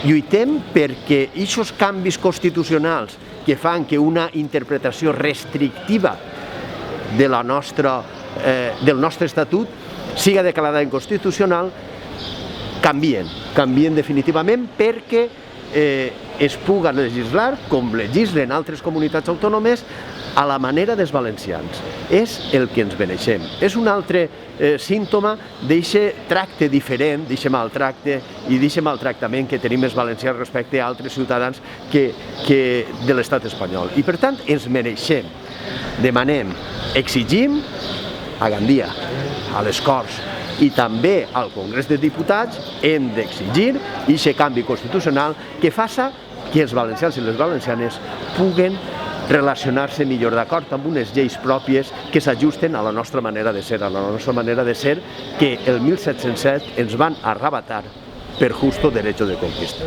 Lluitem perquè aquests canvis constitucionals que fan que una interpretació restrictiva del nostre estatut siga declarada inconstitucional canvien definitivament perquè es puga legislar com legislen altres comunitats autònomes a la manera dels valencians. És el que ens mereixem. És un altre símptoma d'aquest tracte diferent, d'aquest maltracte i d'aquest maltractament que tenim els valencians respecte a altres ciutadans de l'estat espanyol. I per tant ens mereixem, demanem, exigim a Gandia, a les Corts i també al Congrés dels Diputats hem d'exigir aquest canvi constitucional que faci que els valencians i les valencianes puguen relacionar-se millor d'acord amb unes lleis pròpies que s'ajusten a la nostra manera de ser, que el 1707 ens van arrabatar per justo derecho de conquista.